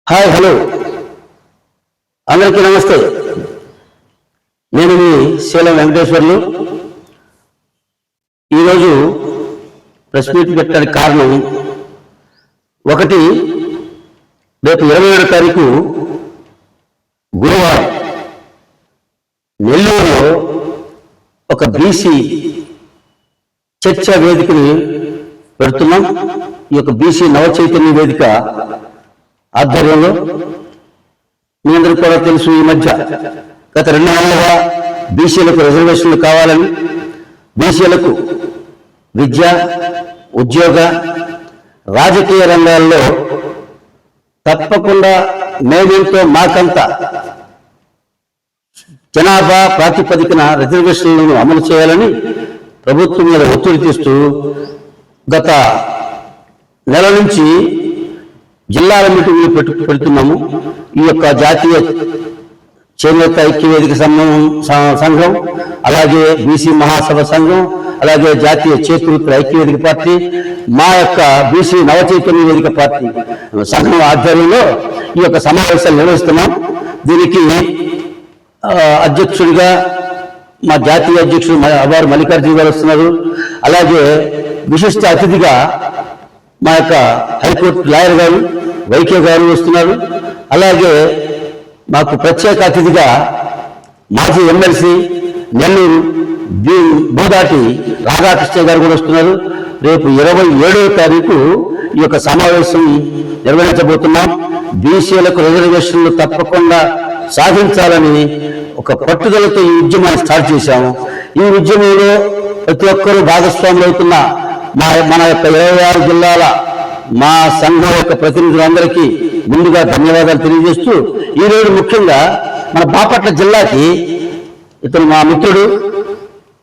Hi hello అందరికీ నమస్తే. నేను మీ శీలం వెంకటేశ్వర్లు. ఈరోజు ప్రెస్ మీట్ పెట్టడానికి కారణం ఒకటి, రేపు 27వ తారీఖు గురువారం నెల్లూరులో ఒక బీసీ చర్చా వేదికని పెడుతున్నాం. ఈ యొక్క బీసీ నవ చైతన్య వేదిక ఆధ్వర్యంలో మీ అందరికీ కూడా తెలుసు, ఈ మధ్య గత 2 నెలలుగా బీసీలకు రిజర్వేషన్లు కావాలని, బీసీలకు విద్య, ఉద్యోగ, రాజకీయ రంగాల్లో తప్పకుండా మేమేంతో మాకంత జనాభా ప్రాతిపదికన రిజర్వేషన్లను అమలు చేయాలని ప్రభుత్వం మీద ఒత్తిడి తెస్తూ గత నెల నుంచి జిల్లాల మీటింగ్లు పెడుతున్నాము. ఈ యొక్క జాతీయ చేనేత ఐక్యవేదిక సంఘం, అలాగే బీసీ మహాసభ సంఘం, అలాగే జాతీయ చేతివృత్తుల ఐక్యవేదిక పార్టీ, మా యొక్క బీసీ నవచైతన్య వేదిక పార్టీ సంఘం ఆధ్వర్యంలో ఈ యొక్క సమావేశాలు నిర్వహిస్తున్నాం. దీనికి అధ్యక్షుడిగా మా జాతీయ అధ్యక్షుడు అవారు మల్లికార్జున గారు వస్తున్నారు. అలాగే విశిష్ట అతిథిగా మా యొక్క హైకోర్టు లాయర్ గారు వైకే గారు వస్తున్నారు. అలాగే మాకు ప్రత్యేక అతిథిగా మాజీ ఎమ్మెల్సీ నెల్లూరు బోదాటి రాధాకృష్ణ గారు కూడా వస్తున్నారు. రేపు 27వ తారీఖు ఈ యొక్క సమావేశం నిర్వహించబోతున్నాం. బీసీలకు రిజర్వేషన్లు తప్పకుండా సాధించాలని ఒక పట్టుదలతో ఈ ఉద్యమాన్ని స్టార్ట్ చేశాము. ఈ ఉద్యమంలో ప్రతి ఒక్కరూ భాగస్వాములు అవుతున్న మన యొక్క 26 జిల్లాల మా సంఘం యొక్క ప్రతినిధులందరికీ ముందుగా ధన్యవాదాలు తెలియజేస్తూ, ఈరోజు ముఖ్యంగా మన బాపట్ల జిల్లాకి ఇతను మా మిత్రుడు,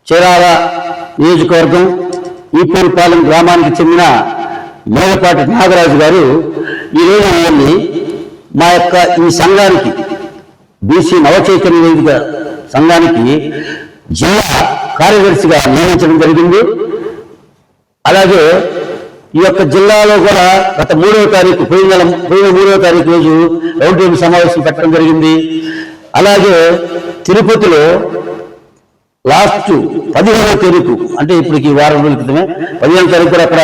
చీరాల నియోజకవర్గం ఈపూరుపాలెం గ్రామానికి చెందిన మేడపాటి నాగరాజు గారు ఈరోజు మమ్మల్ని మా యొక్క ఈ సంఘానికి, బీసీ నవచైతన్య వేదిక సంఘానికి జిల్లా కార్యదర్శిగా నియమించడం జరిగింది. అలాగే ఈ యొక్క జిల్లాలో కూడా గత 3వ తారీఖు పోయిన 3వ తారీఖు రోజు రౌండ్ టేబుల్ సమావేశం పెట్టడం జరిగింది. అలాగే తిరుపతిలో లాస్ట్ 15వ తారీఖు, అంటే ఇప్పటికి వారం రోజుల క్రితమే 15వ తారీఖు కూడా అక్కడ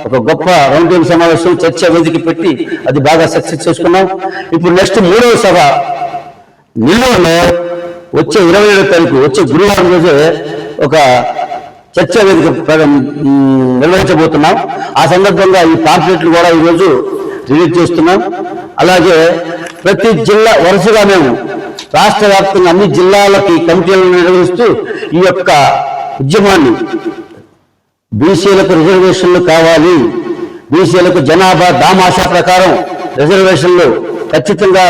ఒక గొప్ప రౌండ్ టేబుల్ సమావేశం చర్చా వేదిక పెట్టి అది బాగా సక్సెస్ చేసుకున్నాం. ఇప్పుడు నెక్స్ట్ 3వ సభ నెల్లూరులో వచ్చే 27వ తారీఖు, వచ్చే గురువారం రోజే ఒక చర్చా వేదిక నిర్వహించబోతున్నాం. ఆ సందర్భంగా ఈ పాంప్లెట్లు కూడా ఈరోజు రిలీజ్ చేస్తున్నాం. అలాగే ప్రతి జిల్లా వరుసగా మేము రాష్ట్ర వ్యాప్తంగా అన్ని జిల్లాలకి కమిటీలను నిర్వహిస్తూ ఈ యొక్క ఉద్యమాన్ని, బీసీలకు రిజర్వేషన్లు కావాలి, బీసీలకు జనాభా దామాషా ప్రకారం రిజర్వేషన్లు ఖచ్చితంగా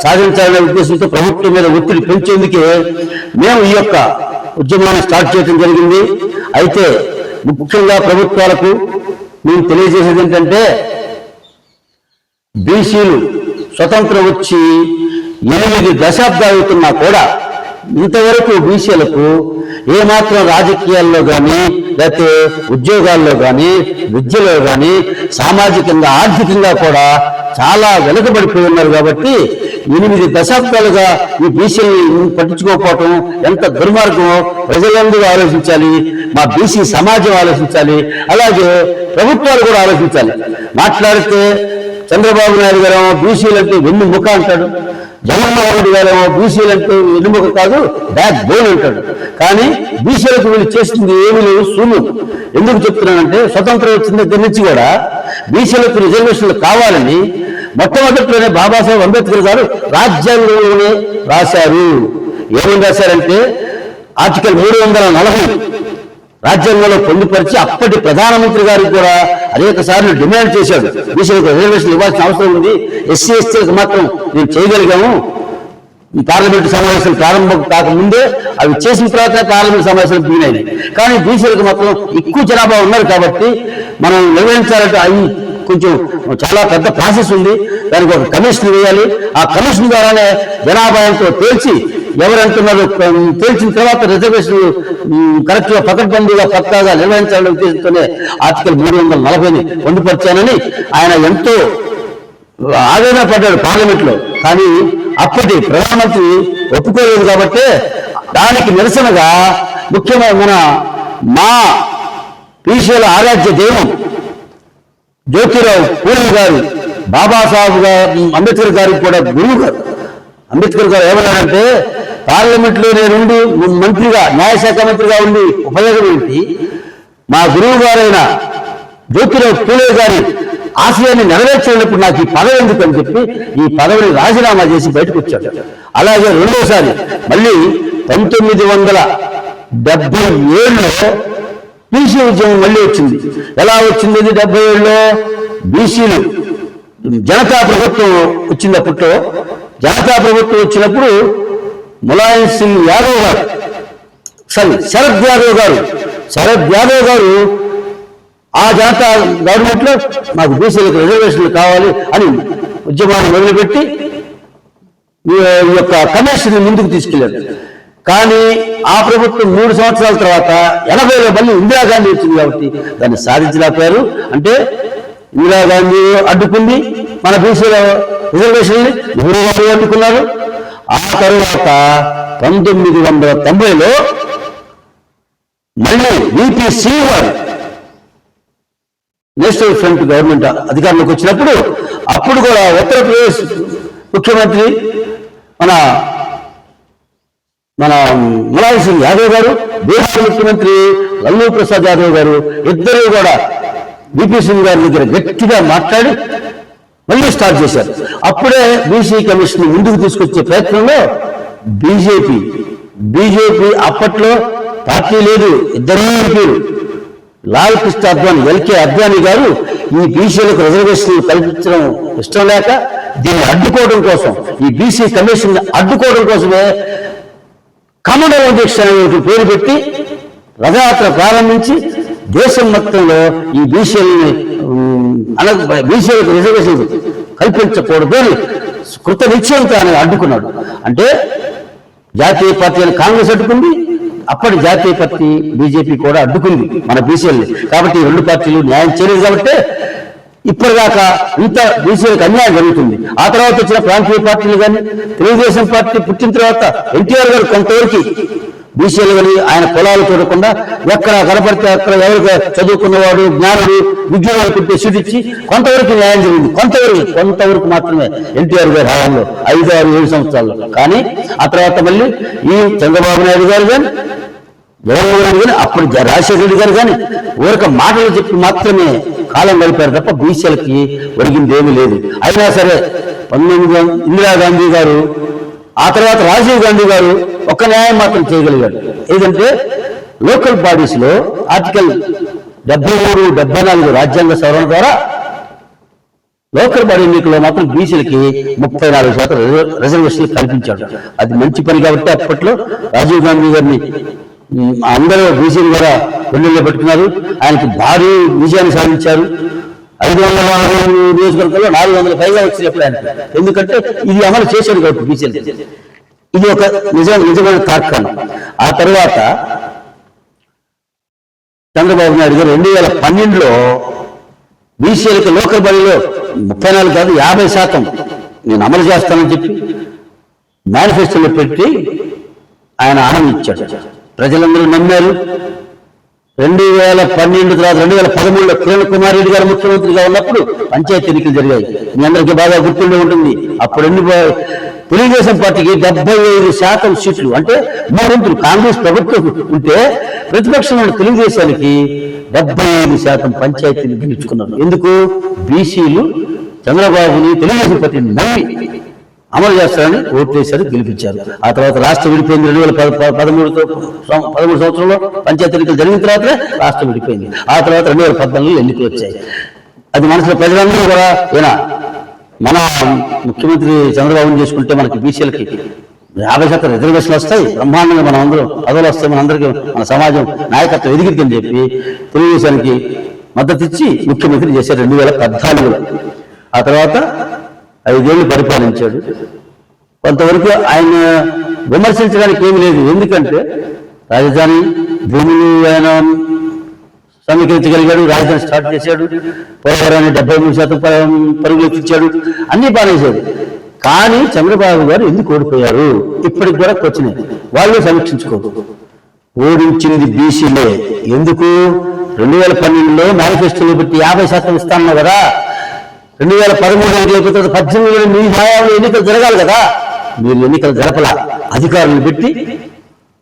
సాధించాలనే ఉద్దేశంతో ప్రభుత్వం మీద ఒత్తిడి పెంచేందుకే మేము ఈ యొక్క ఉద్యమాన్ని స్టార్ట్ చేయడం జరిగింది. అయితే ముఖ్యంగా ప్రభుత్వాలకు మేము తెలియజేసేది ఏంటంటే, బీసీలు స్వతంత్రం వచ్చి 8 దశాబ్దాలు అవుతున్నా కూడా ఇంతవరకు బీసీలకు ఏమాత్రం రాజకీయాల్లో కానీ, లేకపోతే ఉద్యోగాల్లో కానీ, విద్యలో కానీ, సామాజికంగా ఆర్థికంగా కూడా చాలా వెనుకబడిపోయి ఉన్నారు. కాబట్టి 8 దశాబ్దాలుగా ఈ బీసీని పట్టించుకోకపోవటం ఎంత దుర్మార్గమో ప్రజలందరూ ఆలోచించాలి, మా బీసీ సమాజం ఆలోచించాలి, అలాగే ప్రభుత్వాలు కూడా ఆలోచించాలి. మాట్లాడితే చంద్రబాబు నాయుడు గారేమో బీసీలంటే వెన్నుముక అంటాడు, జగన్మోహన్ రెడ్డి గారేమో బీసీలంటే వెన్నుముక కాదు బ్యాక్ బోన్ అంటాడు. కానీ బీసీలకు వీళ్ళు చేసింది ఏమీ లేదు, శూన్యం. ఎందుకు చెప్తున్నానంటే, స్వతంత్రం వచ్చిన దగ్గర నుంచి కూడా బీసీలకు రిజర్వేషన్లు కావాలని మొట్టమొదటిలోనే బాబాసాహెబ్ అంబేద్కర్ గారు రాజ్యాంగంలోనే రాశారు. ఏమని రాశారంటే, ఆర్టికల్ 340 రాజ్యాంగంలో పొందుపరిచి అప్పటి ప్రధానమంత్రి గారికి కూడా అనేక సార్లు డిమాండ్ చేశాడు, బీసీలకు రిజర్వేషన్ ఇవ్వాల్సిన అవసరం ఉంది, ఎస్సీ ఎస్టీలకు మాత్రం నేను చేయగలిగాము. పార్లమెంటు సమావేశాలు ప్రారంభం కాకముందే అవి చేసిన తర్వాత పార్లమెంటు సమావేశాలు బిగినాయి. కానీ బీసీలకు మాత్రం ఎక్కువ జనాభా ఉన్నారు కాబట్టి మనం నిర్వహించాలంటే అవి కొంచెం చాలా పెద్ద ప్రాసెస్ ఉంది. దానికి ఒక కమిషన్ వేయాలి. ఆ కమిషన్ ద్వారానే జనాభాతో తేల్చి ఎవరంటున్నారు తేల్చిన తర్వాత రిజర్వేషన్ కరెక్ట్ గా పకడ్బందీగా పక్కాగా నిర్వహించాలనే ఉద్దేశంతోనే ఆర్టికల్ 340ని పొందుపరిచానని ఆయన ఎంతో ఆవేదన పడ్డాడు పార్లమెంట్లో. కానీ అప్పటి ప్రధానమంత్రి ఒప్పుకోలేదు కాబట్టి దానికి నిరసనగా ముఖ్యమైన మా బీసీల ఆరాధ్య దైవం జ్యోతిరావు పూలే గారు, బాబాసాహెబ్ అంబేద్కర్ గారికి కూడా గురువు గారు. అంబేద్కర్ గారు ఏమన్నారంటే, పార్లమెంట్లో నేనుండి మంత్రిగా, న్యాయశాఖ మంత్రిగా ఉండి ఉపయోగం ఏంటి, మా గురువు గారైన జ్యోతిరావు పూలే గారి ఆశయాన్ని నెరవేర్చినప్పుడు నాకు ఈ పదవి ఎందుకు అని చెప్పి ఈ పదవిని రాజీనామా చేసి బయటకు వచ్చాడు. అలాగే రెండోసారి మళ్ళీ 1977లో బీసీ ఉద్యమం మళ్ళీ వచ్చింది. ఎలా వచ్చింది? 77లో బీసీలు జనతా ప్రభుత్వం వచ్చింది. అప్పట్లో జనతా ప్రభుత్వం వచ్చినప్పుడు ములాయం సింగ్ యాదవ్ గారు, శరద్ యాదవ్ గారు ఆ జనతా గవర్నమెంట్లో మాకు బీసీలకు రిజర్వేషన్లు కావాలి అని ఉద్యమాన్ని మొదలుపెట్టి ఈ యొక్క కమిషన్ ముందుకు తీసుకెళ్లారు. కానీ ఆ ప్రభుత్వం 3 సంవత్సరాల తర్వాత 80లో మళ్ళీ ఇందిరాగాంధీ వచ్చింది కాబట్టి దాన్ని సాధించలేకపోయారు. అంటే ఇందిరాగాంధీ అడ్డుకుంది మన బీసీల రిజర్వేషన్ని, నెహ్రూ గారు అడ్డుకున్నారు. ఆ తర్వాత 1990లో మళ్ళీ VP సింగ్ గారు నేషనల్ ఫ్రంట్ గవర్నమెంట్ అధికారంలోకి వచ్చినప్పుడు అప్పుడు కూడా ఉత్తరప్రదేశ్ ముఖ్యమంత్రి మన ములాయం సింగ్ యాదవ్ గారు, బీహార్ ముఖ్యమంత్రి లల్లూ ప్రసాద్ యాదవ్ గారు ఇద్దరు కూడా VP సింగ్ గారి దగ్గర గట్టిగా మాట్లాడి మళ్ళీ స్టార్ట్ చేశారు. అప్పుడే బీసీ కమిషన్ ముందుకు తీసుకొచ్చే ప్రయత్నంలో బీజేపీ అప్పట్లో పార్టీ లేదు, ఇద్దరు ఎంపీలు లాల్ కృష్ణ అద్వానీ, LK అద్వానీ గారు ఈ బీసీలకు రిజర్వేషన్ కల్పించడం ఇష్టం లేక దీన్ని అడ్డుకోవడం కోసం, ఈ బీసీ కమిషన్ అడ్డుకోవడం కోసమే కమడల దీక్ష అనే పేరు పెట్టి రథయాత్ర ప్రారంభించి దేశం మొత్తంలో ఈ బీసీలకు రిజర్వేషన్ కల్పించకూడదు అని కృత నిశ్చయంతో ఆయన అడ్డుకున్నాడు. అంటే జాతీయ పార్టీ అని కాంగ్రెస్ అడ్డుకుంది, అప్పటి జాతీయ పార్టీ బీజేపీ కూడా అడ్డుకుంది మన బీసీలని. కాబట్టి ఈ 2 పార్టీలు న్యాయం చేయలేదు కాబట్టి ఇప్పటిదాకా ఇంత బీసీలకు అన్యాయం జరుగుతుంది. ఆ తర్వాత వచ్చిన ప్రాంతీయ పార్టీలు కానీ, తెలుగుదేశం పార్టీ పుట్టిన తర్వాత NTR గారు కొంతవరకు బీసీలు కానీ ఆయన పొలాలు చూడకుండా ఎక్కడ కనపడితే అక్కడ ఎవరికి చదువుకున్నవాడు, జ్ఞానుడు, విజ్ఞానం అనుకుంటే సీట్ ఇచ్చి కొంతవరకు న్యాయం జరిగింది. కొంతవరకు మాత్రమే NTR గారి హయాంలో 5, 6, 7 సంవత్సరాల్లో. కానీ ఆ తర్వాత మళ్ళీ ఈ చంద్రబాబు నాయుడు గారు కానీ, జగన్మోహన్ రెడ్డి కానీ, అప్పుడు రాజశేఖర రెడ్డి గారు కానీ ఊరక మాటలు చెప్పి మాత్రమే కాలం గడిపారు తప్ప బీసీలకి ఒరిగింది ఏమీ లేదు. అయినా సరే 19 ఇందిరాగాంధీ గారు, ఆ తర్వాత రాజీవ్ గాంధీ గారు ఒక్క న్యాయం మాత్రం చేయగలిగాడు. ఏదంటే లోకల్ బాడీస్ లో ఆర్టికల్ 73, 74 రాజ్యాంగ సవరణ ద్వారా లోకల్ బాడీ ఎన్నికల్లో మాత్రం బీసీలకి 34% రిజర్వేషన్లు కల్పించాడు. అది మంచి పని కాబట్టి అప్పట్లో రాజీవ్ గాంధీ గారిని అందరూ బీసీలు కూడా వెన్నుల్లో పెట్టుకున్నారు. ఆయనకి భారీ విజయాన్ని సాధించారు. 540 నియోజకవర్గాల్లో 400 పైగా వచ్చినప్పుడు ఆయన, ఎందుకంటే ఇది అమలు చేశాడు కాబట్టి బీసీలు. ఇది ఒక నిజమైన తార్కాణం. ఆ తర్వాత చంద్రబాబు నాయుడు గారు 2012లో బీసీలకు లోకల్ బడిలో 34 కాదు 50% నేను అమలు చేస్తానని చెప్పి మేనిఫెస్టోలో పెట్టి ఆయన హామీ ఇచ్చాడు. ప్రజలందరూ నమ్మారు. 2012 తర్వాత 2013లో కిరణ్ కుమార్ రెడ్డి గారు ముఖ్యమంత్రిగా ఉన్నప్పుడు పంచాయతీ ఎన్నికలు జరిగాయి. మీ అందరికీ బాగా గుర్తుండే ఉంటుంది. అప్పుడు తెలుగుదేశం పార్టీకి 75% సీట్లు, అంటే 3 కాంగ్రెస్ ప్రభుత్వం ఉంటే ప్రతిపక్షంలో తెలుగుదేశానికి 75% పంచాయతీలు గెలుచుకున్నారు. ఎందుకు? బీసీలు చంద్రబాబుని తెలుగుదేశం పార్టీని నమ్మి అమలు చేస్తారని ఓటు వేశారు, గెలిపించారు. ఆ తర్వాత రాష్ట్రం విడిపోయింది. 2013 సంవత్సరంలో పంచాయతీ ఎన్నికలు జరిగిన తర్వాత రాష్ట్రం విడిపోయింది. ఆ తర్వాత 2014లో ఎన్నికలు వచ్చాయి. అది మనసులో ప్రజలందరూ కూడా మన ముఖ్యమంత్రి చంద్రబాబుని చేసుకుంటే మనకి బీసీలకి 50% రిజర్వేషన్లు వస్తాయి, బ్రహ్మాండంగా మనం అందరం పదవులు వస్తాయి, మనందరికీ మన సమాజం నాయకత్వం ఎదిగిద్దని చెప్పి తెలుగుదేశానికి మద్దతు ఇచ్చి ముఖ్యమంత్రి చేశారు 2014లో. ఆ తర్వాత 5 ఏళ్ళు పరిపాలించాడు. కొంతవరకు ఆయన విమర్శించడానికి ఏమీ లేదు. ఎందుకంటే రాజధాని భూములు ఆయన సమీకరించగలిగాడు, రాజధాని స్టార్ట్ చేశాడు, పోలవరాన్ని 73% పరుగులు ఎక్కించాడు, అన్ని బానేశాడు. కానీ చంద్రబాబు గారు ఎందుకు ఓడిపోయారు ఇప్పటికి కూడా వచ్చినాయి. వాళ్ళు సమీక్షించుకోరు. ఓడించింది బీసీలే. ఎందుకు? 2012లో మేనిఫెస్టోలో పెట్టి 50% ఇస్తాను కదా, 2013 ఎన్నికల 18 మీ హయాంలో ఎన్నికలు జరగాలి కదా, మీరు ఎన్నికలు జరపలా. అధికారులను పెట్టి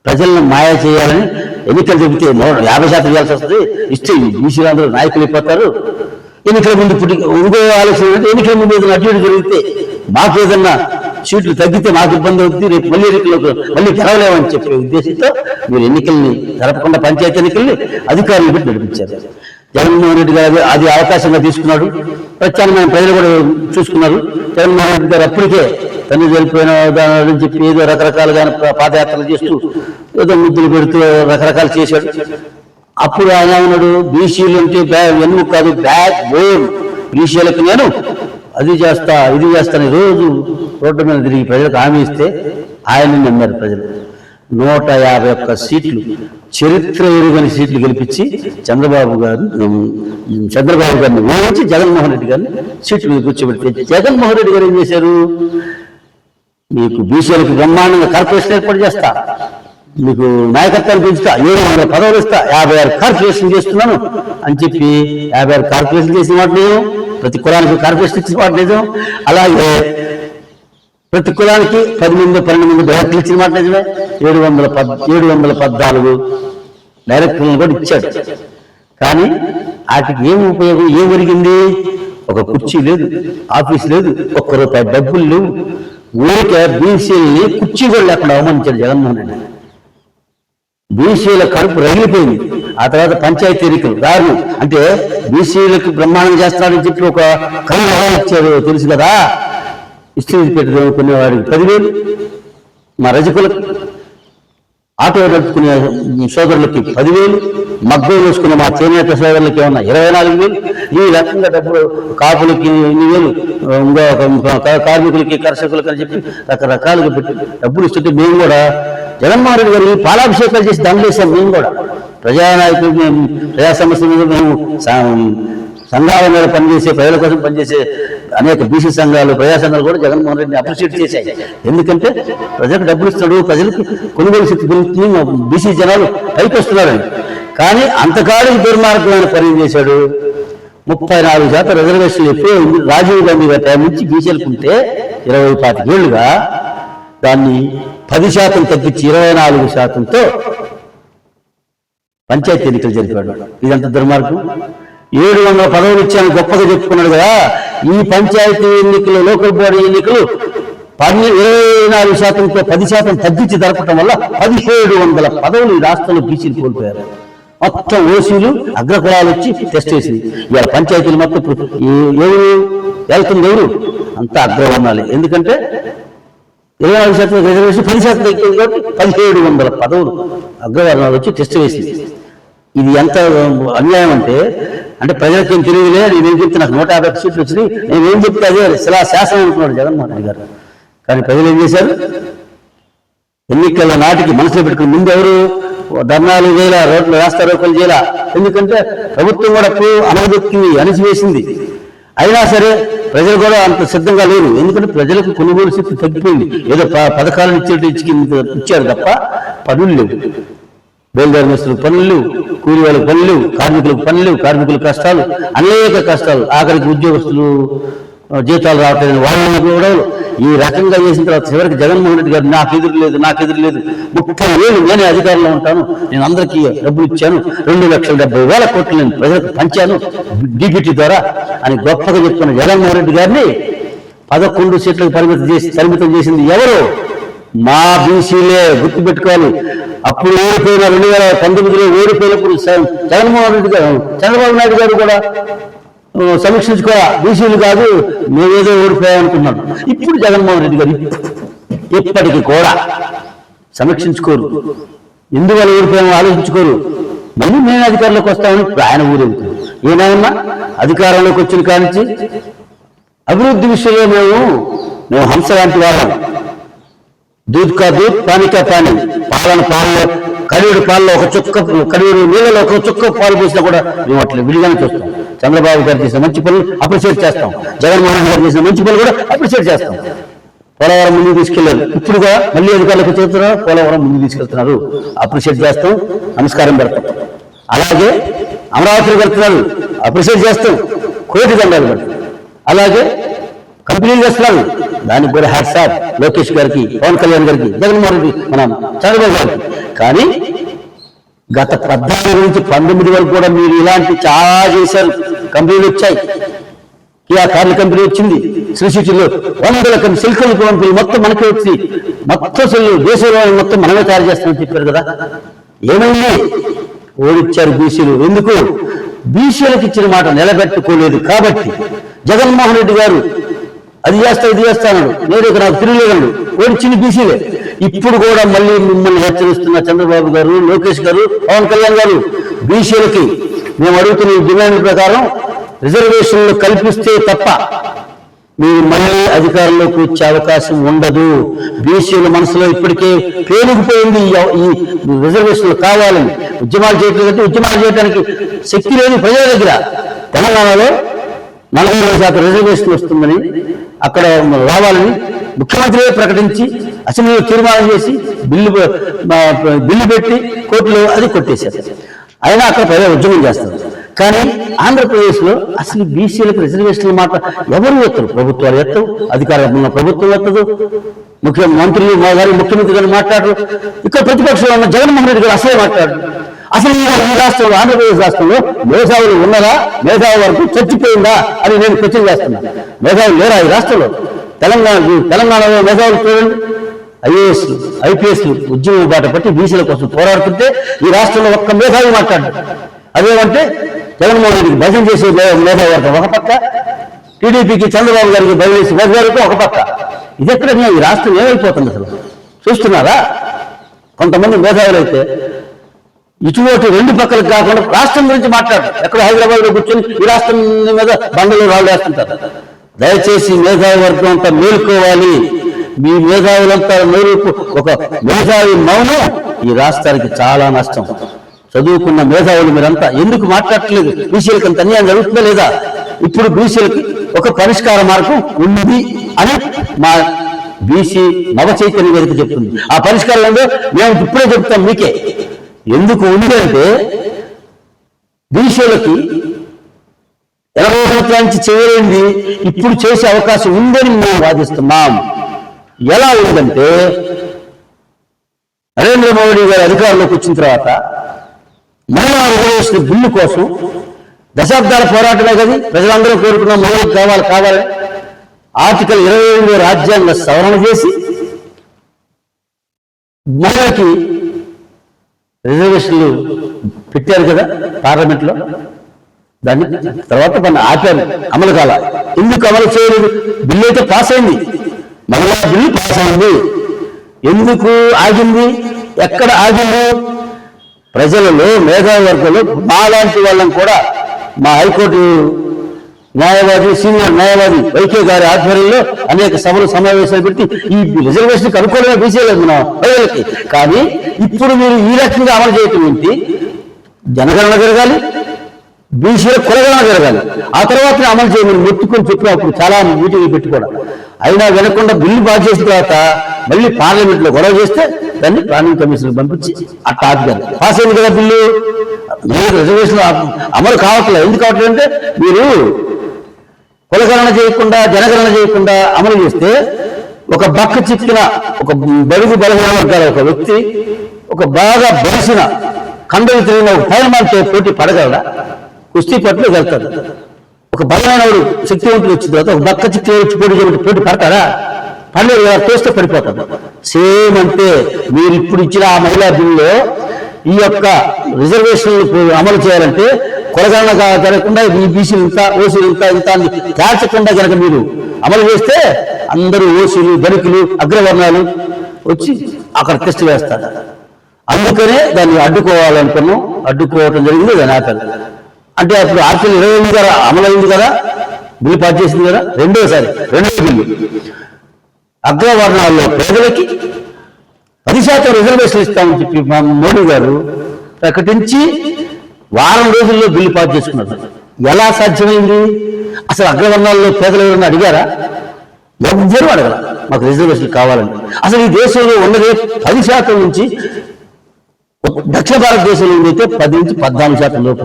ప్రజలను మాయ చేయాలని ఎన్నికలు చెబితే 50% ఇవ్వాల్సి వస్తుంది. ఇస్తే బీసీలు అందరూ నాయకులు అయిపోతారు. ఎన్నికల ముందు ఇప్పుడు ఇంకో ఆలోచన అంటే ఎన్నికల ముందు ఏదైనా అడ్డు జరిగితే మాకు ఏదన్నా సీట్లు తగ్గితే మాకు ఇబ్బంది అవుతుంది, రేపు మళ్ళీ ఎన్నికలకు మళ్ళీ గెలవలేమని చెప్పే ఉద్దేశంతో మీరు ఎన్నికల్ని జరపకుండా పంచాయతీ ఎన్నికల్ని అధికారులు పెట్టి నడిపించారు. జగన్మోహన్ రెడ్డి గారు అది అవకాశంగా తీసుకున్నాడు. ప్రత్యామ్నాయం ప్రజలు కూడా చూసుకున్నారు. జగన్మోహన్ రెడ్డి గారు అప్పటికే తల్లి వెళ్ళిపోయిన అని చెప్పి ఏదో రకరకాలుగా పాదయాత్రలు చేస్తూ ఏదో ముద్దులు పెడుతూ రకరకాలు చేశాడు. అప్పుడు ఆయన ఉన్నాడు, బీసీలు అంటే ఎన్ను కాదు, బ్యాక్ బోన్, బీసీలకు నేను అది చేస్తా ఇది చేస్తాను రోజు రోడ్డు మీద తిరిగి ప్రజలకు హామీ ఇస్తే ఆయన్ని నమ్మారు ప్రజలు. 151 సీట్లు, చరిత్ర ఎరుగని సీట్లు గెలిపించి చంద్రబాబు గారిని ఓడించి జగన్మోహన్ రెడ్డి గారిని సీట్లు మీద కూర్చోబెడితే జగన్మోహన్ రెడ్డి గారు ఏం చేశారు? మీకు బీసీలకు బ్రహ్మాండంగా కార్పొరేషన్ ఏర్పాటు చేస్తా, మీకు నాయకత్వాన్ని పెంచుతా, 700 పదవులు ఇస్తా, 56 కార్పొరేషన్ చేస్తున్నాను అని చెప్పి 56 కార్పొరేషన్ చేసిన మాట నిజం, ప్రతి కులానికి కార్పొరేషన్ ఇచ్చిన మాట నిజం, అలాగే ప్రతి కులానికి 10 మంది 12 మంది డైరెక్టర్లు ఇచ్చిన మాట నిజమే, 714 డైరెక్టర్లను కూడా ఇచ్చాడు. కానీ వాటికి ఏం ఉపయోగం, ఏం జరిగింది? ఒక కుర్చీ లేదు, ఆఫీస్ లేదు, ₹1 డబ్బులు లేవు. ఊరికే బీసీలని కుర్చీ కూడా లేకుండా అవమానించాడు జగన్మోహన్ రెడ్డి. బీసీల కడుపు రగిలిపోయింది. ఆ తర్వాత పంచాయతీ ఎన్నికలు దారుణం. అంటే బీసీలకు బ్రహ్మాండం చేస్తాడని చెప్పి ఒక కళ్ళు ఇచ్చారు తెలుసు కదా. ఇస్త్రీ పెట్టి కొనేవాడికి 10,000, మా రజకులకు ఆటో నడుపుకునే సోదరులకి 10,000, మగ్గం వేసుకునే మా చేనేత సోదరులకి ఏమన్నా 24,000. ఈ రకంగా డబ్బులు కాపులకి 2,000, కార్మికులకి కర్షకులకి అని చెప్పి రకరకాలుగా పెట్టి డబ్బులు ఇస్తుంటే మేము కూడా జగన్మోహన్ రెడ్డి గారు పాలాభిషేకాలు చేసి దండలు వేసాం. మేము కూడా ప్రజానాయకులు, మేము ప్రజా సమస్యల మీద మేము సంఘాల మీద పనిచేసే, ప్రజల కోసం పనిచేసే అనేక బీసీ సంఘాలు, ప్రజా సంఘాలు కూడా జగన్మోహన్ రెడ్డిని అప్రిషియేట్ చేశాయి. ఎందుకంటే ప్రజలకు డబ్బులు ఇస్తున్నాడు, ప్రజలకు కొనుగోలు శక్తి పెరుగుతుంది, బీసీ జనాలు పైకి వస్తున్నారని. కానీ అంతకాలం దుర్మార్గమైన పని చేశాడు. 34% రిజర్వేషన్లు ఎప్పుడో రాజీవ్ గాంధీ గారి టైం నుంచి బీసీలకు ఉంటే 25 ఏళ్లుగా దాన్ని 10% తగ్గించి 24%తో పంచాయతీ ఎన్నికలు జరిపాడు. ఇదంతా దుర్మార్గం. 700 పదవులు ఇచ్చాను గొప్పగా చెప్పుకున్నాడు కదా. ఈ పంచాయతీ ఎన్నికలు, లోకల్ బాడీ ఎన్నికలు 24%తో 10% తగ్గించి జరపడం వల్ల 1700 పదవులు ఈ రాష్ట్రంలో బీసీలు కోల్పోయారు. మొత్తం ఓసీలు అగ్రకులాలు వచ్చి టెస్ట్ చేసింది. ఇవాళ పంచాయతీలు మొత్తం ఎవరు వెళ్తుంది, ఎవరు అంతా అగ్రవర్ణాలే. ఎందుకంటే 24% రిజర్వేషన్ 10% తగ్గింది కాబట్టి 1700 పదవులు అగ్రవర్ణాలు వచ్చి టెస్ట్ వేసింది. ఇది ఎంత అన్యాయం అంటే ప్రజలకు ఏం తెలియదులే, నేనేం చెప్తే నాకు 150 సీట్లు వచ్చినాయి, నేనేం చెప్తే అదే శాసనం అనుకున్నాడు జగన్మోహన్ రెడ్డి గారు. కానీ ప్రజలు ఏం చేశారు? ఎన్నికల నాటికి మనసులో పెట్టుకుని ముందు ఎవరు ధర్నాలు చేయాల, రోడ్లు రాస్తారోకలు చేయాల. ఎందుకంటే ప్రభుత్వం కూడా అనగదొక్కింది, అణిచివేసింది. అయినా సరే ప్రజలు కూడా అంత సిద్ధంగా లేరు. ఎందుకంటే ప్రజలకు కొనుగోలు శక్తి తగ్గిపోయింది. ఏదో పథకాలను ఇచ్చారు తప్ప పనులు లేవు. బేల్దారి మేస్త్రులకు పనులు లేవు, కూలి వాళ్ళకి పనులు లేవు, కార్మికులకు పనులు లేవు, కార్మికుల కష్టాలు, అనేక కష్టాలు, ఆఖరికి ఉద్యోగస్తులు జీతాలు రావట్లేదు, వాళ్ళని కూడా ఈ రకంగా చేసిన తర్వాత చివరికి జగన్మోహన్ రెడ్డి గారు నాకు ఎదురు లేదు 30 ఏళ్ళు నేనే అధికారంలో ఉంటాను, నేను అందరికీ డబ్బులు ఇచ్చాను, 2,70,000 కోట్లు నేను ప్రజలకు పంచాను డీబీటీ ద్వారా అని గొప్పగా చెప్పుకున్న జగన్మోహన్ రెడ్డి గారిని 11 సీట్లకు పరిమితం చేసింది ఎవరు? మా బీసీలే. గుర్తుపెట్టుకోవాలి. అప్పుడు ఓడిపోయిన 2019లో ఓడిపోయినప్పుడు జగన్మోహన్ రెడ్డి గారు, చంద్రబాబు నాయుడు గారు కూడా సమీక్షించుకోవాలి. బీసీలు కాదు మేమేదో ఓడిపోయామనుకున్నాను. ఇప్పుడు జగన్మోహన్ రెడ్డి గారు ఎప్పటికీ కూడా సమీక్షించుకోరు. ఎందువల్ల ఓడిపోయామో ఆలోచించుకోరు. మళ్ళీ మేము అధికారంలోకి వస్తామని ఇప్పుడు ఆయన ఊరెళ్తారు. ఏమైనా అధికారంలోకి వచ్చిన కానించి అభివృద్ధి విషయంలో మేము హంస లాంటి వాళ్ళం. దూద్ కా దూద్, పానీ కా పానీ, పాలన కడియుడు పాలలో ఒక చుక్క, కడియుడు నీళ్ళలో ఒక చుక్క పాలు పోసినా కూడా మేము అట్లా విడిగానే చూస్తాం. చంద్రబాబు గారు చేసిన మంచి పనులు అప్రిషియేట్ చేస్తాం, జగన్మోహన్ గారు చేసిన మంచి పనులు కూడా అప్రిషియేట్ చేస్తాం. పోలవరం ముందుకు తీసుకెళ్లారు, ఇప్పుడుగా మళ్ళీ అధికారులకు చెబుతున్నారు పోలవరం ముందుకు తీసుకెళ్తున్నారు, అప్రిషియేట్ చేస్తాం, నమస్కారం పెడతాం. అలాగే అమరావతిని పెడుతున్నారు, అప్రిషియేట్ చేస్తాం, కోటి దండాలు పెడతాం. అలాగే కంపెనీలు చేస్తున్నారు, దానికి కూడా హ్యాట్స్ ఆఫ్ లోకేష్ గారికి, పవన్ కళ్యాణ్ గారికి, జగన్మోహన్ రెడ్డి, మనం చంద్రబాబు గారికి. కానీ గత 14 నుంచి 19 వరకు కూడా మీరు ఇలాంటి చాలా చేశారు. కంపెనీలు వచ్చాయి, కియా కార్ల కంపెనీ వచ్చింది, శ్రీ సిటీలో 100 సిల్కల్ కంపెనీలు మొత్తం మనకే వచ్చి మొత్తం దేశంలో మొత్తం మనమే తయారు చేస్తామని చెప్పారు కదా. ఏమైంది? ఓడిచ్చారు బీసీలు. ఎందుకు? బీసీలకు ఇచ్చిన మాట నిలబెట్టుకోలేదు కాబట్టి. జగన్మోహన్ రెడ్డి గారు అది చేస్తా ఇది చేస్తాను, నేను ఇక నాకు తిరగలేదండు, ఓడిచ్చింది బీసీలే. ఇప్పుడు కూడా మళ్ళీ మిమ్మల్ని హెచ్చరిస్తున్న చంద్రబాబు గారు, లోకేష్ గారు, పవన్ కళ్యాణ్ గారు, బీసీలకి మేము అడుగుతున్న డిమాండ్ ప్రకారం రిజర్వేషన్లు కల్పిస్తే తప్ప మీరు మళ్ళీ అధికారంలోకి వచ్చే అవకాశం ఉండదు. బీసీల మనసులో ఇప్పటికే పేరుకుపోయింది ఈ రిజర్వేషన్లు కావాలని. ఉద్యమాలు చేయట్లేదంటే ఉద్యమాలు చేయడానికి శక్తి లేదు ప్రజల దగ్గర. తెలంగాణలో 40% రిజర్వేషన్ వస్తుందని, అక్కడ రావాలని ముఖ్యమంత్రి ప్రకటించి అసెంబ్లీలో తీర్మానం చేసి బిల్లు పెట్టి కోర్టులో అది కొట్టేశారు. అయినా అక్కడ ప్రజలు ఉద్యమం చేస్తారు. కానీ ఆంధ్రప్రదేశ్లో అసలు బీసీలకు రిజర్వేషన్ల మాట ఎవరు ఎత్తరు? ప్రభుత్వాలు ఎత్తవు, అధికారంలో ప్రభుత్వం ఎత్తదు, ముఖ్యమంత్రులు మా గారి ముఖ్యమంత్రి గారు మాట్లాడరు, ఇక్కడ ప్రతిపక్షంలో ఉన్న జగన్మోహన్ రెడ్డి గారు అసలే మాట్లాడరు. అసలు ఈ రాష్ట్రంలో, ఆంధ్రప్రదేశ్ రాష్ట్రంలో మేధావులు ఉన్నారా? మేధావుల వరకు చచ్చిపోయిందా అని నేను క్వశ్చన్ చేస్తున్నాను. మేధావులు లేరా ఈ రాష్ట్రంలో? తెలంగాణలో మేధావులు చూడండి, ఐఏఎస్లు, ఐపీఎస్లు ఉద్యమం బాట పట్టి బీసీల కోసం పోరాడుతుంటే ఈ రాష్ట్రంలో ఒక్క మేధావి మాట్లాడు. అదేమంటే జగన్మోహన్ రెడ్డికి భజన చేసే మేధావి వర్గం ఒక పక్క, టీడీపీకి చంద్రబాబు గారికి భజన చేసే మేధావి ఒక పక్క. ఇది ఎక్కడ ఈ రాష్ట్రం ఏమైపోతుంది అసలు చూస్తున్నారా? కొంతమంది మేధావులు అయితే ఇటువంటి 2 పక్కలకు కాకుండా రాష్ట్రం గురించి మాట్లాడు. ఎక్కడ హైదరాబాద్ లో కూర్చొని ఈ రాష్ట్రం మీద బండలు రాళ్ళు వేస్తుంటారు. దయచేసి మేధావి వర్గం అంతా మేలుకోవాలి. మీ మేధావులంతా మేలుకు ఒక మేధావి మౌనం ఈ రాష్ట్రానికి చాలా నష్టం. చదువుకున్న మేధావులు మీరంతా ఎందుకు మాట్లాడట్లేదు? బీసీలకు అంత అన్యాయం జరుగుతుందా లేదా? ఇప్పుడు బీసీలకి ఒక పరిష్కార మార్గం ఉంది అని మా బీసీ నవ చైతన్య వేదిక చెప్తుంది. ఆ పరిష్కారం ఏందో మేము ఇప్పుడే చెప్తాం మీకే. ఎందుకు ఉంది అంటే బీసీలకి 80 సంవత్సరాల నుంచి చేయలేంది ఇప్పుడు చేసే అవకాశం ఉందని మేము వాదిస్తున్నాం. ఎలా ఉందంటే నరేంద్ర మోడీ గారు అధికారంలోకి వచ్చిన తర్వాత మహిళా రిజర్వేషన్ బిల్లు కోసం దశాబ్దాల పోరాటమే కదా ప్రజలందరూ కోరుకున్న మహిళలకు కావాలి ఆర్టికల్ 28 రాజ్యాంగ సవరణ చేసి మహిళకి రిజర్వేషన్లు పెట్టారు కదా పార్లమెంట్లో. దాన్ని తర్వాత మన ఆపారు, అమలు కాల. ఎందుకు అమలు చేయలేదు? బిల్లు అయితే పాస్ అయింది, మహిళా బిల్లు పాస్ అయింది. ఎందుకు ఆగింది? ఎక్కడ ఆగింది? ప్రజలలో, మేధావి వర్గంలో మాలాంటి వాళ్ళని కూడా మా హైకోర్టు న్యాయవాది, సీనియర్ న్యాయవాది వైకే గారి ఆధ్వర్యంలో అనేక సభలు సమావేశాలు పెట్టి ఈ రిజర్వేషన్కి అనుకూలంగా బీసీలేదు మన ప్రజలకి. కానీ ఇప్పుడు మీరు ఈ రకంగా అమలు చేయటం ఏంటి? జనగణన జరగాలి, బీసీల కులగణన జరగాలి, ఆ తర్వాత అమలు చేయమని మొత్తుకొని చెప్పినప్పుడు చాలా మీటింగ్లు పెట్టుకోవడం. అయినా వినకుండా బిల్లు పాస్ చేసిన తర్వాత మళ్ళీ పార్లమెంట్లో గొడవ చేస్తే దాన్ని ప్లానింగ్ కమిషన్ పంపించి అట్లా ఆపిగారు. పాస్ అయింది కదా బిల్లు. రిజర్వేషన్ అమలు కావట్లేదు. ఎందుకు కావట్లేదు అంటే మీరు కులగణన చేయకుండా, జనగణన చేయకుండా అమలు చేస్తే ఒక బక్క చిక్కిన, ఒక బడుగు బలహీన వర్గాల ఒక వ్యక్తి, ఒక బాగా బలిసిన కండలు తిరిగిన ఒక పైనమాలతో పోటీ పడగలడా? కుస్తీ పట్లు వెళ్తాడు. ఒక బలమైనవాడు శక్తివంతులు వచ్చిన తర్వాత ఒక బక్క చిక్కి వచ్చి పోటీ పడతాడా? పడలేదు కదా, తోస్తే పడిపోతాడు. సేమ్ అంతే. మీరు ఇప్పుడు ఇచ్చిన ఆ మహిళా బిల్లులో ఈ యొక్క రిజర్వేషన్లు అమలు చేయాలంటే కులగణన జరగకుండా ఈ బీసీలు ఇంత, ఓసీలు ఇంత ఇంత అని తేల్చకుండా కనుక మీరు అమలు చేస్తే అందరూ ఓసీలు, ధనికులు, అగ్రవర్ణాలు వచ్చి అక్కడ టెస్ట్ వేస్తారు. అందుకనే దాన్ని అడ్డుకోవాలనుకున్నాం, అడ్డుకోవటం జరిగింది. దాని ఆపేది అంటే అప్పుడు ఆర్టికల్ 28 కదా అమలు అయింది కదా, బిల్లు పాస్ చేసింది కదా, రెండో బిల్లు అగ్రవర్ణాల్లో పేదలకి, 10% రిజర్వేషన్ ఇస్తామని చెప్పి మా మోడీ గారు ప్రకటించి వారం రోజుల్లో బిల్లు పాస్ చేసుకున్నారు. ఎలా సాధ్యమైంది? అసలు అగ్రవర్ణాల్లో పేదలు ఎవరన్నా అడిగారా? ఎవ్వరూ అడగల మాకు రిజర్వేషన్ కావాలని. అసలు ఈ దేశంలో ఉన్నదే 10% నుంచి, దక్షిణ భారతదేశంలో అయితే 10 నుంచి 14% లోపు,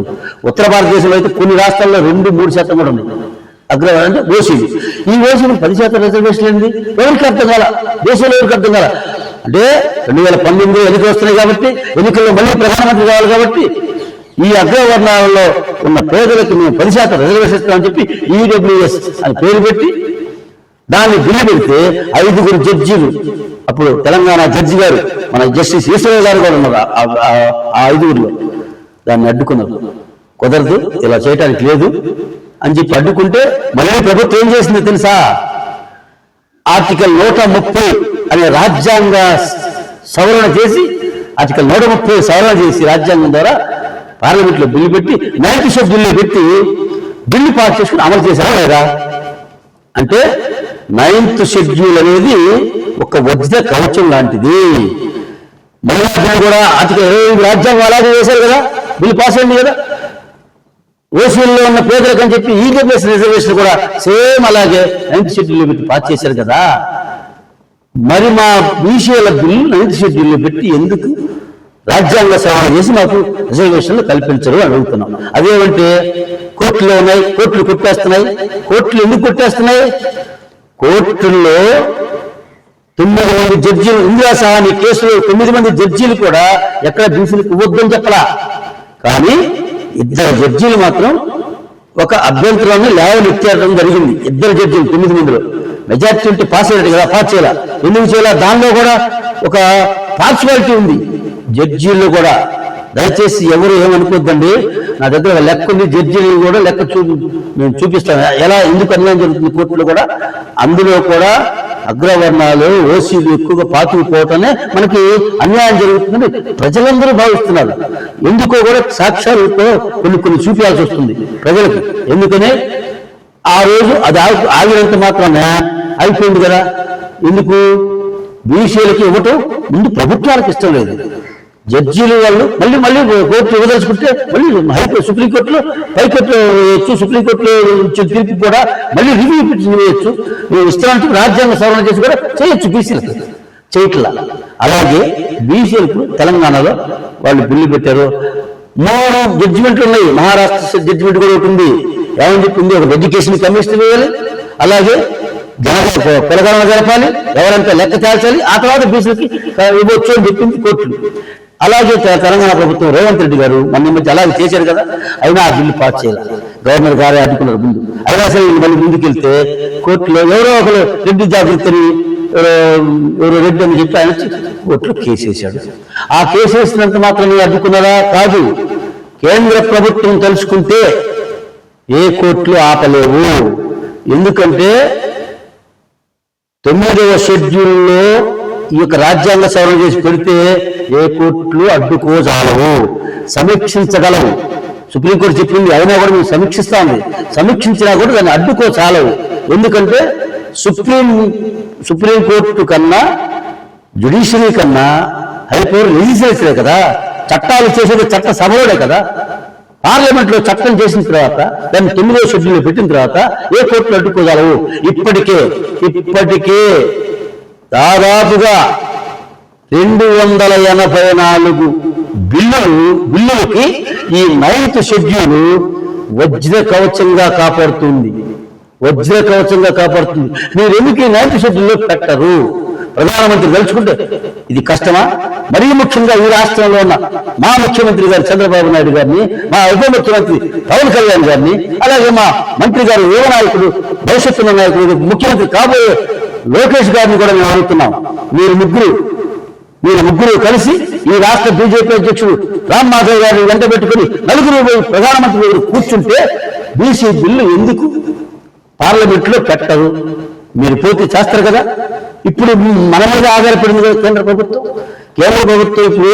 ఉత్తర భారతదేశంలో అయితే కొన్ని రాష్ట్రాల్లో 2-3% కూడా ఉంది. అగ్రవర్ణం అంటే ఓసీలు. ఈ ఓసీలు 10% రిజర్వేషన్ ఏంది? ఎవరికి అర్థం కాల, దేశంలో ఎవరికి అర్థం కాల. అంటే 2019 ఎన్నికలు వస్తున్నాయి కాబట్టి, ఎన్నికల్లో మళ్ళీ ప్రధానమంత్రి కావాలి కాబట్టి ఈ అగ్రవర్ణాలలో ఉన్న పేదలకు మేము 10% రిజర్వేషన్ ఇస్తామని చెప్పి ఈడబ్ల్యూఎస్ అని పేరు పెట్టి దాన్ని బిల్లు పెడితే 5 జడ్జీలు, అప్పుడు తెలంగాణ జడ్జి గారు మన జస్టిస్ ఈశ్వరరావు గారు కూడా ఉన్నారు ఆ 5 దాన్ని అడ్డుకున్నారు. కుదరదు, ఇలా చేయడానికి లేదు అని చెప్పి అడ్డుకుంటే మళ్ళీ ప్రభుత్వం ఏం చేసింది తెలుసా? ఆర్టికల్ 130 అనే రాజ్యాంగ సవరణ చేసి, ఆర్టికల్ 130 సవరణ చేసి రాజ్యాంగం ద్వారా పార్లమెంట్లో బిల్లు పెట్టి 9th షెడ్యూల్లో పెట్టి బిల్లు పాస్ చేసుకుని అమలు చేశారా లేదా? అంటే 9th షెడ్యూల్ అనేది ఒక వజ్ర కవచం లాంటిది. మళ్ళీ కూడా ఆర్టికల్ రాజ్యాంగం అలాగే వేశారు కదా, బిల్లు పాస్ అయింది కదా. ఓసీల్లో ఉన్న పేదలకు అని చెప్పి ఈడబ్ల్యూఎస్ రిజర్వేషన్ కూడా సేమ్ అలాగే 9th షెడ్యూల్లో పెట్టి పాస్ చేశారు కదా. మరి మా బీసీల బిల్లు 9th షెడ్యూల్లో పెట్టి ఎందుకు రాజ్యాంగ సవరణ చేసి మాకు రిజర్వేషన్లు కల్పించరు అని అడుగుతున్నాం. అదేమంటే కోర్టులో ఉన్నాయి, కోర్టులు కొట్టేస్తున్నాయి. కోర్టులు ఎందుకు కొట్టేస్తున్నాయి? కోర్టుల్లో 9 మంది జడ్జీలు, ఇందిరా సహాని కేసులో 9 మంది జడ్జీలు కూడా ఎక్కడ బీసీలకు ఇవ్వద్దని చెప్పలా. కానీ 2 జడ్జీలు మాత్రం ఒక అభ్యంతరాన్ని లేవనెత్తడం జరిగింది. 2 జడ్జీలు 9 మందిలో మెజార్టీ ఉంటే పాస్ అయ్యాడు కదా, పాస్ చేయాల. ఎందుకు చేయాల? దానిలో కూడా ఒక పార్షియాలిటీ ఉంది జడ్జీల్లో కూడా. దయచేసి ఎవరు ఏమనుకోద్దండి, నా దగ్గర లెక్క ఉంది, జడ్జీలు కూడా లెక్క నేను చూపిస్తాను ఎలా ఎందుకు అన్యాయం జరుగుతుంది కోర్టులో కూడా. అందులో కూడా అగ్రవర్ణాలు ఓసీలు ఎక్కువగా పాతుకుపోవటమే మనకి అన్యాయం జరుగుతుందని ప్రజలందరూ భావిస్తున్నారు. ఎందుకో కూడా సాక్ష్యాలతో కొన్ని చూపించాల్సి వస్తుంది ప్రజలకు. ఎందుకనే ఆ రోజు అది ఆగినంత మాత్రమే అయిపోయింది కదా. ఎందుకు? బీసీలకి ఇవ్వటం ముందు ప్రభుత్వాలకు ఇష్టం లేదు. జడ్జీలు వాళ్ళు మళ్ళీ కోర్టు ఇవ్వదలుచుకుంటే మళ్ళీ హైకోర్టు, సుప్రీంకోర్టులో, పైకోర్టు వేయచ్చు, సుప్రీంకోర్టులో ఇచ్చిన తీర్పు కూడా మళ్ళీ రివ్యూ పిటిషన్ వేయచ్చు. ఇష్టానికి రాజ్యాంగ సవరణ చేసి కూడా చేయొచ్చు, బీసీలకు చేయట్లా. అలాగే బీసీలకు తెలంగాణలో వాళ్ళు బిల్లు పెట్టారు. 3 జడ్జిమెంట్లు ఉన్నాయి. మహారాష్ట్ర జడ్జిమెంట్ కూడా ఒకటి ఉంది. ఏమని చెప్పింది? ఒక ఎడ్యుకేషన్ కమిషన్ వేయాలి, అలాగే కులగణన జరపాలి, ఎవరంతా లెక్క తేల్చాలి, ఆ తర్వాత బీసీలకి ఇవ్వచ్చు అని చెప్పింది కోర్టులు. అలాగే తెలంగాణ ప్రభుత్వం రేవంత్ రెడ్డి గారు మన మధ్య అలాగే చేశారు కదా. అయినా ఆ బిల్లు పాస్ చేయాలి. గవర్నర్ గారే అడ్డుకున్నారు ముందు. అయినా సరే మళ్ళీ ముందుకెళ్తే కోర్టులో ఎవరో ఒకరు రెడ్డి జాగృతిని, ఎవరో రెడ్డి అని చెప్పి ఆయన కోర్టులో కేసు వేశాడు. ఆ కేసు వేసినంత మాత్రమే అడ్డుకున్నారా? కాదు. కేంద్ర ప్రభుత్వం తెలుసుకుంటే ఏ కోర్టులు ఆపలేవు. ఎందుకంటే 9వ షెడ్యూల్లో ఈ యొక్క రాజ్యాంగ సవరణ చేసి పెడితే ఏ కోర్టులు అడ్డుకోజాలవు, సమీక్షించగలవు. సుప్రీంకోర్టు చెప్పింది, అయినా కూడా మేము సమీక్షిస్తా ఉంది. సమీక్షించినా కూడా దాన్ని అడ్డుకోచాలవు. ఎందుకంటే సుప్రీంకోర్టు కన్నా, జ్యుడిషియరీ కన్నా హైకోర్టు లెజిస్లేచరే కదా, చట్టాలు చేసేది చట్ట సభలోనే కదా. పార్లమెంట్లో చట్టం చేసిన తర్వాత దాన్ని 9వ షెడ్యూల్లో పెట్టిన తర్వాత ఏ కోర్టులు అడ్డుకోగలవు? ఇప్పటికే దాదాపుగా 284 బిల్లులకి ఈ 9th షెడ్యూల్ వజ్ర కవచంగా కాపాడుతుంది. మీరు ఎందుకు ఈ 9th షెడ్యూల్లో పెట్టరు? ప్రధానమంత్రి తలుచుకుంటే ఇది కష్టమా? మరీ ముఖ్యంగా ఈ రాష్ట్రంలో ఉన్న మా ముఖ్యమంత్రి గారు చంద్రబాబు నాయుడు గారిని, మా ఉప ముఖ్యమంత్రి పవన్ కళ్యాణ్ గారిని, అలాగే మా మంత్రి గారు యువ నాయకుడు, భవిష్యత్తున్న నాయకుడు, ముఖ్యమంత్రి కాబోయే లోకేష్ గారిని కూడా మేము అడుగుతున్నాం. మీరు ముగ్గురు కలిసి ఈ రాష్ట్ర బీజేపీ అధ్యక్షుడు రామ్ మాధవ్ గారిని వెంట పెట్టుకుని 4 ప్రధానమంత్రి గారు కూర్చుంటే బీసీ బిల్లు ఎందుకు పార్లమెంట్లో పెట్టరు? మీరు పూర్తి చేస్తారు కదా. ఇప్పుడు మన మీద ఆధారపడింది కదా కేంద్ర ప్రభుత్వం. ఇప్పుడు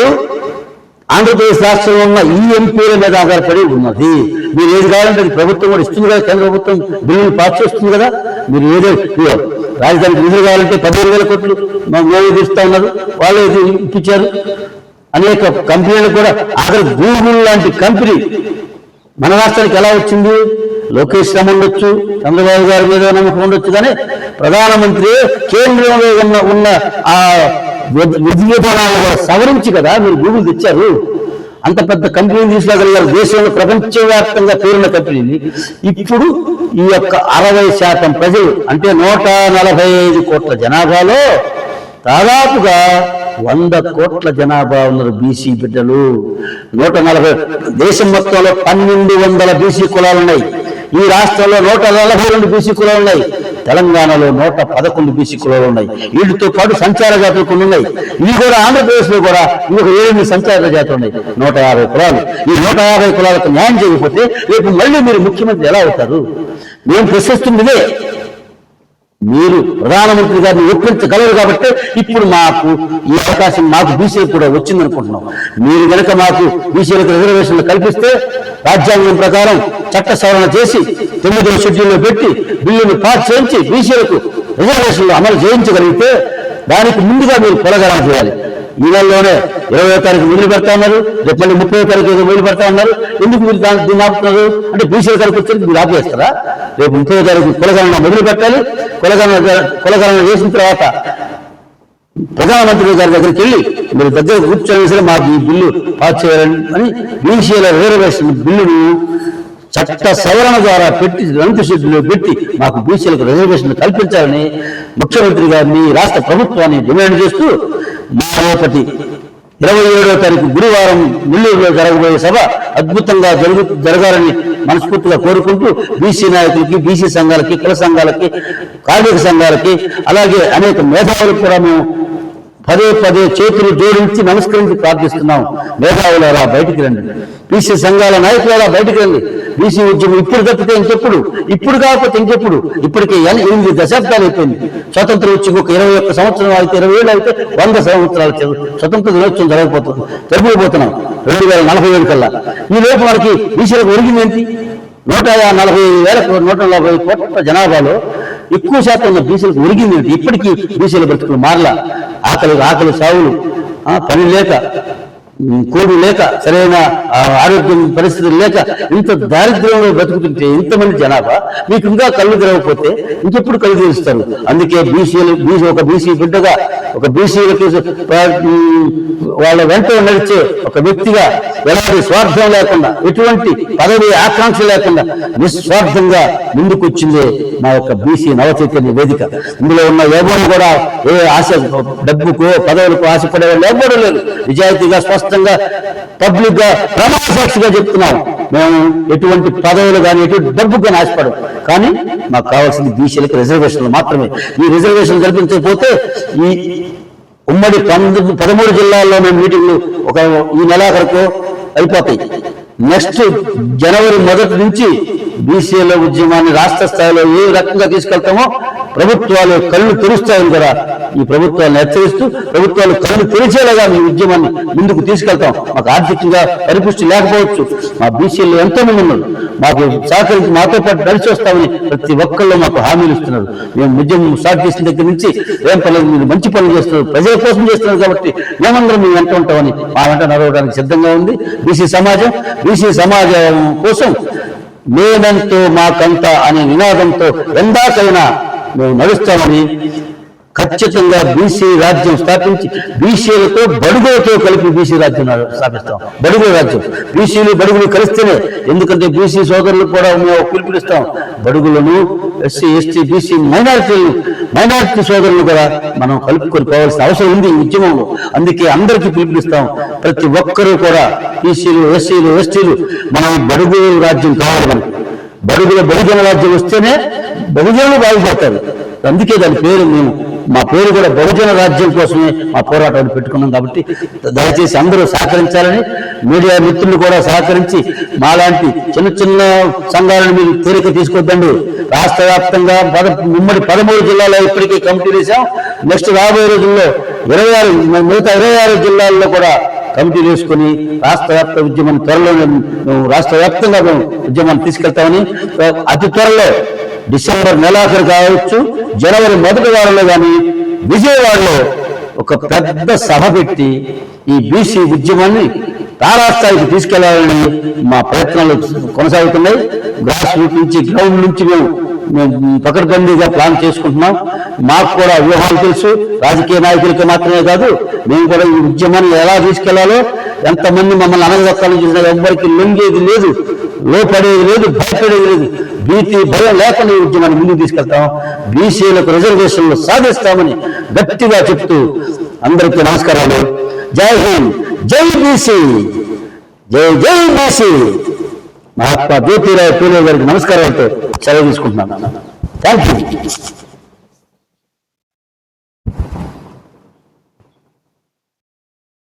ఆంధ్రప్రదేశ్ రాష్ట్రంలో ఉన్న ఈ ఎంపీల మీద ఆధారపడి ఉన్నది. మీరు ఏది కావాలంటే ప్రభుత్వం కూడా ఇస్తుంది కదా, కేంద్ర ప్రభుత్వం బిల్లుని పాస్ చేస్తుంది కదా. మీరు రాజధానికి నిధులు కావాలంటే 15,000 కోట్లు మోడీ తీస్తా ఉన్నారు, వాళ్ళు ఇప్పించారు. అనేక కంపెనీలు కూడా అక్కడ గూగుల్ లాంటి కంపెనీ మన రాష్ట్రానికి ఎలా వచ్చింది? లోకేష్ శ్రమ ఉండొచ్చు, చంద్రబాబు గారి మీద నమ్మకం ఉండొచ్చు, కానీ ప్రధానమంత్రి కేంద్రంలో ఉన్న ఆ విధి విధానాలు సవరించి కదా మీరు గూగుల్ తెచ్చారు. అంత పెద్ద కంపెనీని తీసుకురాగలిగారు, దేశంలో ప్రపంచవ్యాప్తంగా పేరున్న కంపెనీని. ఇప్పుడు ఈ యొక్క 60% ప్రజలు అంటే 145 కోట్ల జనాభాలో దాదాపుగా 100 కోట్ల జనాభా ఉన్నారు బీసీ బిడ్డలు. 140 దేశం మొత్తంలో 1200 బీసీ కులాలు ఉన్నాయి. ఈ రాష్ట్రంలో 142 బీసీ కులాలు ఉన్నాయి. తెలంగాణలో 111 బీసీ కులాలు ఉన్నాయి. వీటితో పాటు సంచార జాతులు కొన్ని ఉన్నాయి. ఇవి కూడా ఆంధ్రప్రదేశ్ లో కూడా ఇంకొక 7 సంచార జాతులు ఉన్నాయి. 150 కులాలు. ఈ 150 కులాలకు న్యాయం చేయకపోతే రేపు మళ్ళీ మీరు ముఖ్యమంత్రి ఎలా అవుతారు? మేము ప్రశ్నిస్తున్నదే, మీరు ప్రధానమంత్రి గారిని ఒప్పించగలరు కాబట్టి ఇప్పుడు మాకు ఈ అవకాశం మాకు బీసీలకు కూడా వచ్చిందనుకుంటున్నాం. మీరు కనుక మాకు బీసీలకు రిజర్వేషన్లు కల్పిస్తే రాజ్యాంగం ప్రకారం చట్ట సవరణ చేసి 9వ షెడ్యూల్లో పెట్టి బిల్లును పాస్ చేయించి బీసీలకు రిజర్వేషన్లు అమలు చేయించగలిగితే దానికి ముందుగా మీరు పొలగడం చేయాలి. ఈ నెలలోనే 20వ తారీఖు మొదలు పెడతా ఉన్నారు, రేపు మళ్ళీ 30వ తారీఖు మొదలు పెడతా ఉన్నారు. ఎందుకు మీరు దీన్ని ఆపుతున్నారు? అంటే బీసీల తారీఖు వచ్చేది మీరు ఆపేస్తారా? రేపు 30వ తారీఖు కులగణన మొదలు పెట్టాలి. కులగణన చేసిన తర్వాత ప్రధానమంత్రి గారి దగ్గరికి వెళ్ళి మీరు దగ్గర కూర్చొని సరే మాకు ఈ బిల్లు పాస్ చేయాలని అని బీసీల రిజర్వేషన్ బిల్లును చట్ట సవరణ ద్వారా పెట్టి 2 షెడ్యూల్లో పెట్టి మాకు బీసీలకు రిజర్వేషన్ కల్పించాలని ముఖ్యమంత్రి గారిని రాష్ట్ర ప్రభుత్వాన్ని డిమాండ్ చేస్తూ రేపటి 27వ తారీఖు గురువారం నెల్లూరులో జరగబోయే సభ అద్భుతంగా జరగాలని మనస్ఫూర్తిగా కోరుకుంటూ బీసీ నాయకులకి, బీసీ సంఘాలకి, కుల సంఘాలకి, కార్మిక సంఘాలకి, అలాగే అనేక మేధావులకు కూడా మేము పదే చేతులు జోడించి నమస్కరించి ప్రార్థిస్తున్నాం. మేధావులారా బయటికి రండి, బీసీ సంఘాల నాయకులారా బయటికి రండి. బీసీ ఉద్యమం ఇప్పుడు తప్పితే ఇంకెప్పుడు, ఇప్పుడు కాకపోతే ఇంకెప్పుడు. ఇప్పటికే 8 దశాబ్దాలు అయిపోయింది. స్వతంత్రం వచ్చి ఒక 21 సంవత్సరం అయితే 20 ఏళ్ళు అయితే 100 సంవత్సరాలు స్వతంత్ర దినోత్సవం జరగబోతున్నాం 2047 కల్లా. ఈ లోపు మనకి బీసీలకు ఒరిగింది ఏంటి? 140 కోట్ల జనాభాలో ఎక్కువ శాతం ఉన్న బీసీలకు ఒరిగింది ఏంటి? ఇప్పటికీ బీసీల బ్రతుకులు మారలా. ఆకలి సావులు, పని లేక, కూడు లేక, సరైన ఆరోగ్యం పరిస్థితులు లేక ఇంత దారిద్ర్యంలో బ్రతుకుతుంటే ఇంతమంది జనాభా మీకు ఇంకా కళ్ళు తెరవకపోతే ఇంకెప్పుడు కళ్ళు తెరుస్తారు? అందుకే ఒక బీసీ బిడ్డగా, ఒక బీసీలకి వాళ్ళ వెంట నడిచే ఒక వ్యక్తిగా ఎలాంటి స్వార్థం లేకుండా, ఎటువంటి పదవి ఆకాంక్ష లేకుండా నిస్వార్థంగా ముందుకొచ్చిందే మా యొక్క బీసీ నవచైతన్య వేదిక. ఇందులో ఉన్న ఎవరు కూడా ఏ ఆశ, డబ్బుకో పదవులకు ఆశపడేవాళ్ళు ఎవరు లేరు. నిజాయితీగా స్పష్టంగా పబ్లిక్ గా ప్రమాణసాక్షిగా చెప్తున్నాం, మేము ఎటువంటి పదవులు కానీ ఎటువంటి డబ్బు కానీ ఆశపడం. కానీ మాకు కావాల్సింది బీసీలకు రిజర్వేషన్లు మాత్రమే. ఈ రిజర్వేషన్ కల్పించకపోతే ఈ ఉమ్మడి 13 జిల్లాల్లో మేము మీటింగ్లు ఈ నెలాఖరుకు అయిపోతాయి. నెక్స్ట్ జనవరి 1 నుంచి బీసీల ఉద్యమాన్ని రాష్ట్ర స్థాయిలో ఏ రకంగా తీసుకెళ్తామో ప్రభుత్వాలు కళ్ళు తెరుస్తాయని కూడా ఈ ప్రభుత్వాలను హెచ్చరిస్తూ ప్రభుత్వాలు కళ్ళు తెరిచేలాగా మీ ఉద్యమాన్ని ముందుకు తీసుకెళ్తాం. మాకు ఆర్థికంగా పరిపుష్టి లేకపోవచ్చు, మా బీసీలు ఎంతో మంది ఉన్నారు, మాకు సహకరించి మాతో పాటు నడిచి వస్తామని ప్రతి ఒక్కళ్ళు మాకు హామీలు ఇస్తున్నారు. మేము ఉద్యమం స్టార్ట్ చేసిన దగ్గర నుంచి ఏం పనులు, మీరు మంచి పనులు చేస్తున్నారు, ప్రజల కోసం చేస్తున్నారు కాబట్టి మేమందరం మేము వెంట ఉంటామని మా వెంట నడవడానికి సిద్ధంగా ఉంది బీసీ సమాజం. బీసీ సమాజం కోసం మేమెంతో మాకంతా అనే నినాదంతో ఎందాకైనా మేము నడుస్తామని, ఖచ్చితంగా బీసీ రాజ్యం స్థాపించి బీసీలతో బడుగులతో కలిపి బీసీ రాజ్యం స్థాపిస్తాం. బడుగుల రాజ్యం, బీసీలు బడుగులు కలిస్తేనే. ఎందుకంటే బీసీ సోదరులకు కూడా మేము పిలుపునిస్తాం. బడుగులను, ఎస్సీ, ఎస్టీ, బీసీ మైనారిటీ సోదరులు కూడా మనం కలుపుకొని పోవాల్సిన అవసరం ఉంది ఈ ఉద్యమంలో. అందుకే అందరికీ పిలుపునిస్తాం. ప్రతి ఒక్కరూ కూడా బీసీలు, ఎస్సీలు, ఎస్టీలు మనం బడుగు రాజ్యం కావాలి. మనకి బడుగుల రాజ్యం వస్తేనే బహుజనులు బాగుపడతారు. అందుకే దాని పేరు మా పేరు కూడా బహుజన రాజ్యం కోసమే మా పోరాటాన్ని పెట్టుకున్నాం. కాబట్టి దయచేసి అందరూ సహకరించాలని, మీడియా మిత్రులు కూడా సహకరించి మాలాంటి చిన్న సంఘాలను మీరు తేలిక తీసుకొద్దండి. రాష్ట్ర వ్యాప్తంగా ఉమ్మడి 13 జిల్లాలో ఇప్పటికీ కమిటీలు వేసాం. నెక్స్ట్ రాబోయే రోజుల్లో 26 జిల్లాల్లో కూడా కమిటీలు వేసుకుని రాష్ట్ర వ్యాప్త ఉద్యమం త్వరలోనే రాష్ట్ర వ్యాప్తంగా మేము ఉద్యమాన్ని తీసుకెళ్తామని, అతి త్వరలో డిసెంబర్ నెలాఖరు కావచ్చు, జనవరి మొదటి వారంలో కానీ విజయవాడలో ఒక పెద్ద సభ పెట్టి ఈ బీసీ ఉద్యమాన్ని తారాస్థాయికి తీసుకెళ్లాలని మా ప్రయత్నాలు కొనసాగుతున్నాయి. గ్రాస్ రూట్ నుంచి, గ్రౌండ్ నుంచి మేము పకడ్బందీగా ప్లాన్ చేసుకుంటున్నాం. మాకు కూడా వ్యూహాలు తెలుసు. రాజకీయ నాయకులకి మాత్రమే కాదు, మేము కూడా ఈ ఉద్యమాన్ని ఎలా తీసుకెళ్లాలో, ఎంతమంది మమ్మల్ని అనగదొక్కాలని చూసినా ఎవ్వరికి లొంగేది లేదు, లోపడేది లేదు, భయపడేది లేదు. భీతి భయం లేకుండా ఈ ఉద్యమాన్ని ముందుకు తీసుకెళ్తాం. బీసీలకు రిజర్వేషన్లు సాధిస్తామని గట్టిగా చెప్తూ అందరికీ నమస్కారాలు. జై హింద్, జై బీసీ, జై జై బీసీ. మహాత్మా జ్యోతిరావు పూలే గారికి నమస్కారాలతో సెలవు తీసుకుంటున్నాను. Thank you.